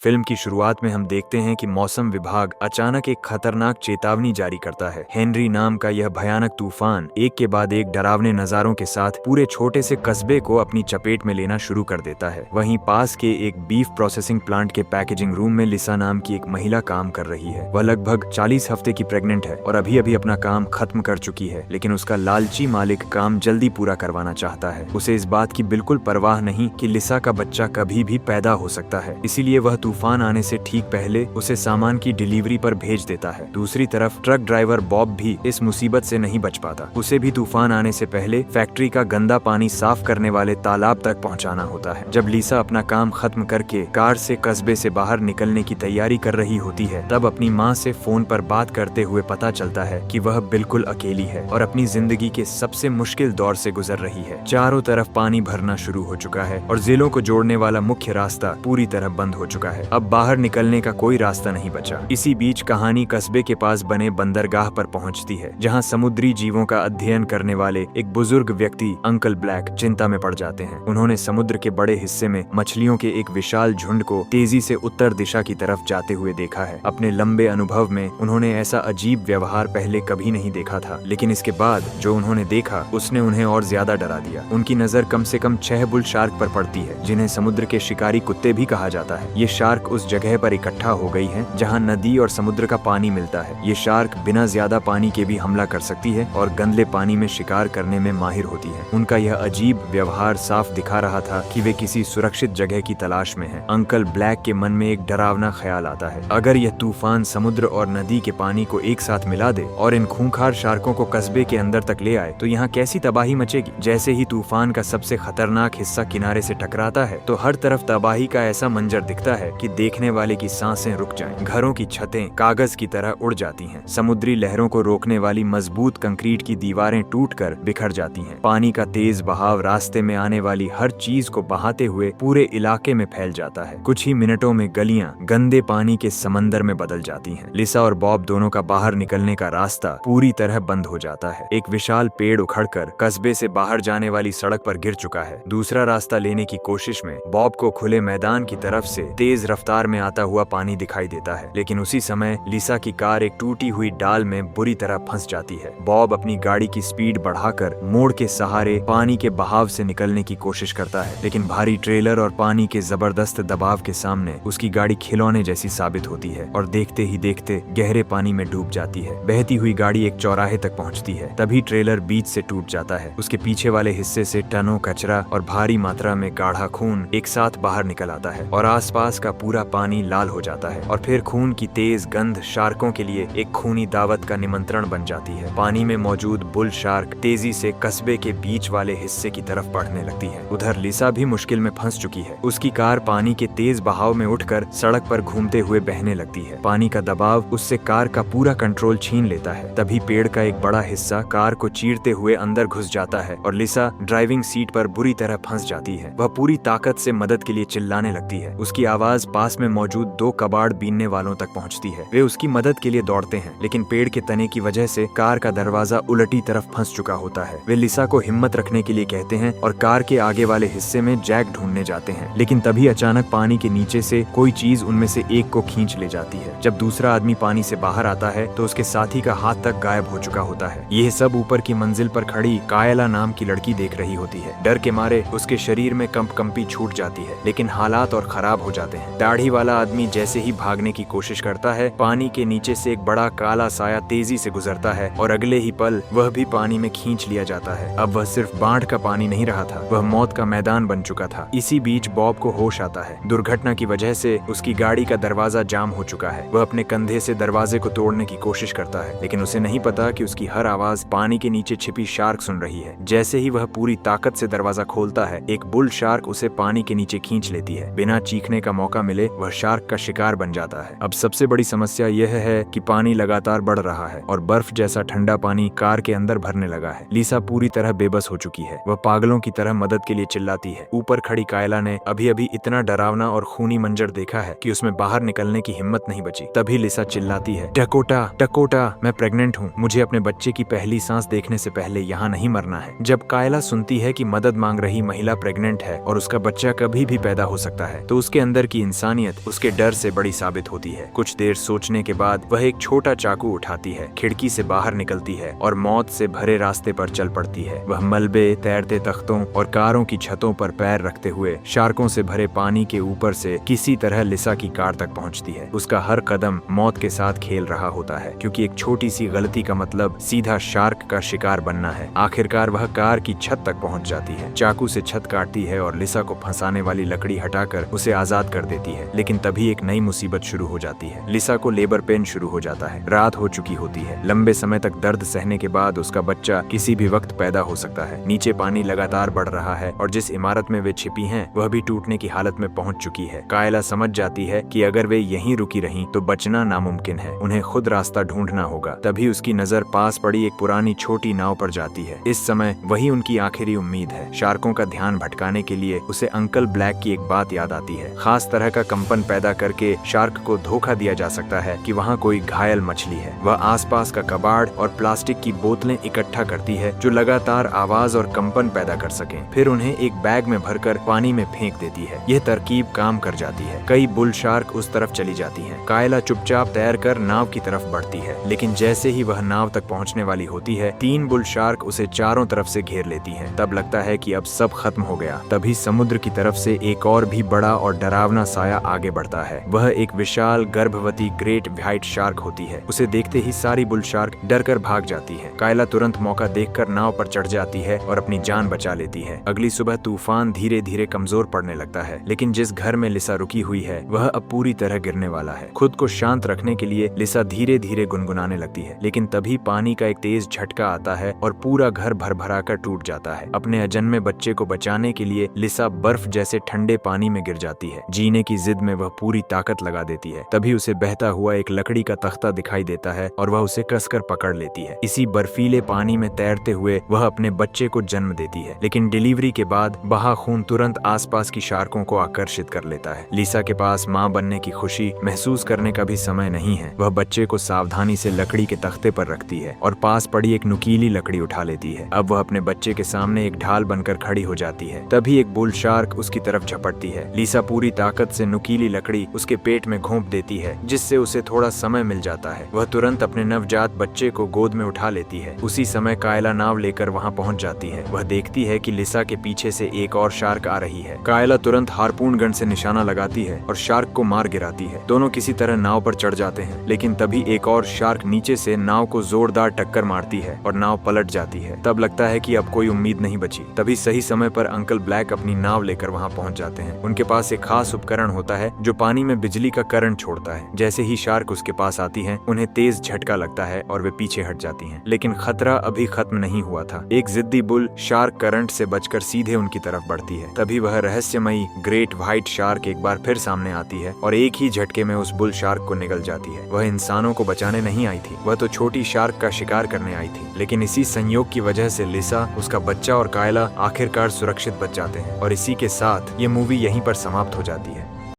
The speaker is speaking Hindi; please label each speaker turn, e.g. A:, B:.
A: फिल्म की शुरुआत में हम देखते हैं कि मौसम विभाग अचानक एक खतरनाक चेतावनी जारी करता है। हेनरी नाम का यह भयानक तूफान एक के बाद एक डरावने नजारों के साथ पूरे छोटे से कस्बे को अपनी चपेट में लेना शुरू कर देता है। वहीं पास के एक बीफ प्रोसेसिंग प्लांट के पैकेजिंग रूम में लिसा नाम की एक महिला काम कर रही है। वह लगभग 40 हफ्ते की प्रेग्नेंट है और अभी अभी अपना काम खत्म कर चुकी है, लेकिन उसका लालची मालिक काम जल्दी पूरा करवाना चाहता है। उसे इस बात की बिल्कुल परवाह नहीं कि लिसा का बच्चा कभी भी पैदा हो सकता है, इसीलिए वह तूफान आने से ठीक पहले उसे सामान की डिलीवरी पर भेज देता है। दूसरी तरफ ट्रक ड्राइवर बॉब भी इस मुसीबत से नहीं बच पाता। उसे भी तूफान आने से पहले फैक्ट्री का गंदा पानी साफ करने वाले तालाब तक पहुंचाना होता है। जब लिसा अपना काम खत्म करके कार से कस्बे से बाहर निकलने की तैयारी कर रही होती है, तब अपनी माँ से फोन पर बात करते हुए पता चलता है कि वह बिल्कुल अकेली है और अपनी जिंदगी के सबसे मुश्किल दौर से गुजर रही है। चारों तरफ पानी भरना शुरू हो चुका है और जिलों को जोड़ने वाला मुख्य रास्ता पूरी तरह बंद हो चुका है। अब बाहर निकलने का कोई रास्ता नहीं बचा। इसी बीच कहानी कस्बे के पास बने बंदरगाह पर पहुंचती है, जहां समुद्री जीवों का अध्ययन करने वाले एक बुजुर्ग व्यक्ति अंकल ब्लैक चिंता में पड़ जाते हैं। उन्होंने समुद्र के बड़े हिस्से में मछलियों के एक विशाल झुंड को तेजी से उत्तर दिशा की तरफ जाते हुए देखा है। अपने लंबे अनुभव में उन्होंने ऐसा अजीब व्यवहार पहले कभी नहीं देखा था, लेकिन इसके बाद जो उन्होंने देखा उसने उन्हें और ज्यादा डरा दिया। उनकी नजर कम से कम 6 बुल शार्क पर पड़ती है, जिन्हें समुद्र के शिकारी कुत्ते भी कहा जाता है। ये शार्क उस जगह पर इकट्ठा हो गई हैं जहां नदी और समुद्र का पानी मिलता है। ये शार्क बिना ज्यादा पानी के भी हमला कर सकती है और गंदले पानी में शिकार करने में माहिर होती है। उनका यह अजीब व्यवहार साफ दिखा रहा था कि वे किसी सुरक्षित जगह की तलाश में हैं। अंकल ब्लैक के मन में एक डरावना ख्याल आता है, अगर यह तूफान समुद्र और नदी के पानी को एक साथ मिला दे और इन खूंखार शार्कों को कस्बे के अंदर तक ले आए तो यहाँ कैसी तबाही मचेगी। जैसे ही तूफान का सबसे खतरनाक हिस्सा किनारे से टकराता है तो हर तरफ तबाही का ऐसा मंजर दिखता है कि देखने वाले की सांसें रुक जाएं। घरों की छतें कागज की तरह उड़ जाती हैं। समुद्री लहरों को रोकने वाली मजबूत कंक्रीट की दीवारें टूटकर बिखर जाती हैं। पानी का तेज बहाव रास्ते में आने वाली हर चीज को बहाते हुए पूरे इलाके में फैल जाता है। कुछ ही मिनटों में गलियां गंदे पानी के समंदर में बदल जाती हैं। लिसा और बॉब दोनों का बाहर निकलने का रास्ता पूरी तरह बंद हो जाता है। एक विशाल पेड़ उखड़कर कस्बे से बाहर जाने वाली सड़क पर गिर चुका है। दूसरा रास्ता लेने की कोशिश में बॉब को खुले मैदान की तरफ से तेज रफ्तार में आता हुआ पानी दिखाई देता है, लेकिन उसी समय लिसा की कार एक टूटी हुई डाल में बुरी तरह फंस जाती है। बॉब अपनी गाड़ी की स्पीड बढ़ाकर मोड़ के सहारे पानी के बहाव से निकलने की कोशिश करता है, लेकिन भारी ट्रेलर और पानी के जबरदस्त दबाव के सामने उसकी गाड़ी खिलौने जैसी साबित होती है और देखते ही देखते गहरे पानी में डूब जाती है। बहती हुई गाड़ी एक चौराहे तक पहुंचती है, तभी ट्रेलर बीच से टूट जाता है। उसके पीछे वाले हिस्से से टनों कचरा और भारी मात्रा में गाढ़ा खून एक साथ बाहर निकल आता है और आसपास का पूरा पानी लाल हो जाता है और फिर खून की तेज गंध शार्कों के लिए एक खूनी दावत का निमंत्रण बन जाती है। पानी में मौजूद बुल शार्क तेजी से कस्बे के बीच वाले हिस्से की तरफ बढ़ने लगती है। उधर लिसा भी मुश्किल में फंस चुकी है। उसकी कार पानी के तेज बहाव में उठकर सड़क पर घूमते हुए बहने लगती है। पानी का दबाव उससे कार का पूरा कंट्रोल छीन लेता है। तभी पेड़ का एक बड़ा हिस्सा कार को चीरते हुए अंदर घुस जाता है और लिसा ड्राइविंग सीट पर बुरी तरह फंस जाती है। वह पूरी ताकत से मदद के लिए चिल्लाने लगती है। उसकी आवाज पास में मौजूद 2 कबाड़ बीनने वालों तक पहुंचती है। वे उसकी मदद के लिए दौड़ते हैं, लेकिन पेड़ के तने की वजह से कार का दरवाजा उलटी तरफ फंस चुका होता है। वे लिसा को हिम्मत रखने के लिए कहते हैं और कार के आगे वाले हिस्से में जैक ढूंढने जाते हैं, लेकिन तभी अचानक पानी के नीचे से कोई चीज उनमें से एक को खींच ले जाती है। जब दूसरा आदमी पानी से बाहर आता है तो उसके साथी का हाथ तक गायब हो चुका होता है। यह सब ऊपर की मंजिल पर खड़ी कायला नाम की लड़की देख रही होती है। डर के मारे उसके शरीर में कंपकंपी छूट जाती है, लेकिन हालात और खराब हो जाते हैं। दाढ़ी वाला आदमी जैसे ही भागने की कोशिश करता है, पानी के नीचे से एक बड़ा काला साया तेजी से गुजरता है और अगले ही पल वह भी पानी में खींच लिया जाता है। अब वह सिर्फ बाढ़ का पानी नहीं रहा था, वह मौत का मैदान बन चुका था। इसी बीच बॉब को होश आता है। दुर्घटना की वजह से उसकी गाड़ी का दरवाजा जाम हो चुका है। वह अपने कंधे से दरवाजे को तोड़ने की कोशिश करता है, लेकिन उसे नहीं पता कि उसकी हर आवाज पानी के नीचे छिपी शार्क सुन रही है। जैसे ही वह पूरी ताकत से दरवाजा खोलता है, एक बुल शार्क उसे पानी के नीचे खींच लेती है। बिना चीखने का मौका मिले वह शार्क का शिकार बन जाता है। अब सबसे बड़ी समस्या यह है कि पानी लगातार बढ़ रहा है और बर्फ जैसा ठंडा पानी कार के अंदर भरने लगा है। लिसा पूरी तरह बेबस हो चुकी है। वह पागलों की तरह मदद के लिए चिल्लाती है। ऊपर खड़ी कायला ने अभी अभी इतना डरावना और खूनी मंजर देखा है कि उसमें बाहर निकलने की हिम्मत नहीं बची। तभी लिसा चिल्लाती है, डकोटा डकोटा, मैं प्रेग्नेंट हूँ, मुझे अपने बच्चे की पहली सांस देखने से पहले यहाँ नहीं मरना है। जब कायला सुनती है कि मदद मांग रही महिला प्रेग्नेंट है और उसका बच्चा कभी भी पैदा हो सकता है, तो उसके अंदर की इंसानियत उसके डर से बड़ी साबित होती है। कुछ देर सोचने के बाद वह एक छोटा चाकू उठाती है, खिड़की से बाहर निकलती है और मौत से भरे रास्ते पर चल पड़ती है। वह मलबे, तैरते तख्तों और कारों की छतों पर पैर रखते हुए शार्कों से भरे पानी के ऊपर से किसी तरह लिसा की कार तक पहुंचती है। उसका हर कदम मौत के साथ खेल रहा होता है, क्योंकि एक छोटी सी गलती का मतलब सीधा शार्क का शिकार बनना है। आखिरकार वह कार की छत तक पहुंच जाती है, चाकू से छत काटती है और लिसा को फंसाने वाली लकड़ी हटाकर उसे आजाद कर देती है। लेकिन तभी एक नई मुसीबत शुरू हो जाती है। लिसा को लेबर पेन शुरू हो जाता है। रात हो चुकी होती है। लंबे समय तक दर्द सहने के बाद उसका बच्चा किसी भी वक्त पैदा हो सकता है। नीचे पानी लगातार बढ़ रहा है और जिस इमारत में वे छिपी हैं वह भी टूटने की हालत में पहुंच चुकी है। कायला समझ जाती है कि अगर वे यहीं रुकी रहीं तो बचना नामुमकिन है। उन्हें खुद रास्ता ढूंढना होगा। तभी उसकी नजर पास पड़ी एक पुरानी छोटी नाव पर जाती है। इस समय वही उनकी आखिरी उम्मीद है। शार्कों का ध्यान भटकाने के लिए उसे अंकल ब्लैक की एक बात याद आती है। खास तरह का कंपन पैदा करके शार्क को धोखा दिया जा सकता है कि वहाँ कोई घायल मछली है। वह आसपास का कबाड़ और प्लास्टिक की बोतलें इकट्ठा करती है जो लगातार आवाज और कंपन पैदा कर सकें। फिर उन्हें एक बैग में भरकर पानी में फेंक देती है। यह तरकीब काम कर जाती है। कई बुल शार्क उस तरफ चली जाती हैं। कायला चुपचाप तैरकर नाव की तरफ बढ़ती है, लेकिन जैसे ही वह नाव तक पहुंचने वाली होती है 3 बुल शार्क उसे चारों तरफ से घेर लेती हैं। तब लगता है कि अब सब खत्म हो गया। तभी समुद्र की तरफ से एक और भी बड़ा और डरावना साया आगे बढ़ता है। वह एक विशाल गर्भवती ग्रेट व्हाइट शार्क होती है। उसे देखते ही सारी बुल शार्क डरकर भाग जाती है। कायला तुरंत मौका देखकर नाव पर चढ़ जाती है और अपनी जान बचा लेती है। अगली सुबह तूफान धीरे धीरे कमजोर पड़ने लगता है, लेकिन जिस घर में लिसा रुकी हुई है वह अब पूरी तरह गिरने वाला है। खुद को शांत रखने के लिए लिसा धीरे धीरे गुनगुनाने लगती है, लेकिन तभी पानी का एक तेज झटका आता है और पूरा घर भर कर टूट जाता है। अपने अजन्मे बच्चे को बचाने के लिए लिसा बर्फ जैसे ठंडे पानी में गिर जाती है। जीने की जिद में वह पूरी ताकत लगा देती है। तभी उसे बहता हुआ एक लकड़ी का तख्ता दिखाई देता है और वह उसे कसकर पकड़ लेती है। इसी बर्फीले पानी में तैरते हुए वह अपने बच्चे को जन्म देती है, लेकिन डिलीवरी के बाद बहा खून तुरंत आसपास की शार्कों को आकर्षित कर लेता है। लिसा के पास मां बनने की खुशी महसूस करने का भी समय नहीं है। वह बच्चे को सावधानी से लकड़ी के तख्ते पर रखती है और पास पड़ी एक नुकीली लकड़ी उठा लेती है। अब वह अपने बच्चे के सामने एक ढाल बनकर खड़ी हो जाती है। तभी एक बुल शार्क उसकी तरफ झपटती है। लिसा पूरी ताकत से नुकीली लकड़ी उसके पेट में घोंप देती है, जिससे उसे थोड़ा समय मिल जाता है। वह तुरंत अपने नवजात बच्चे को गोद में उठा लेती है। उसी समय कायला नाव लेकर वहाँ पहुँच जाती है। वह देखती है कि लिसा के पीछे से एक और शार्क आ रही है। कायला तुरंत हार्पून गन से निशाना लगाती है और शार्क को मार गिराती है। दोनों किसी तरह नाव पर चढ़ जाते हैं, लेकिन तभी एक और शार्क नीचे से नाव को जोरदार टक्कर मारती है और नाव पलट जाती है। तब लगता है कि अब कोई उम्मीद नहीं बची। तभी सही समय पर अंकल ब्लैक अपनी नाव लेकर वहाँ पहुँच जाते हैं। उनके पास एक खास उपकरण होता है जो पानी में बिजली का करंट छोड़ता है। जैसे ही शार्क उसके पास आती है उन्हें तेज झटका लगता है और वे पीछे हट जाती हैं। लेकिन खतरा अभी खत्म नहीं हुआ था। एक जिद्दी बुल शार्क करंट से बचकर सीधे उनकी तरफ बढ़ती है। तभी वह रहस्यमयी ग्रेट व्हाइट शार्क एक बार फिर सामने आती है और एक ही झटके में उस बुल शार्क को निगल जाती है। वह इंसानों को बचाने नहीं आई थी, वह तो छोटी शार्क का शिकार करने आई थी। लेकिन इसी संयोग की वजह से लिसा, उसका बच्चा और कायला आखिरकार सुरक्षित बच जाते हैं। और इसी के साथ ये मूवी यहीं पर समाप्त हो जाती है।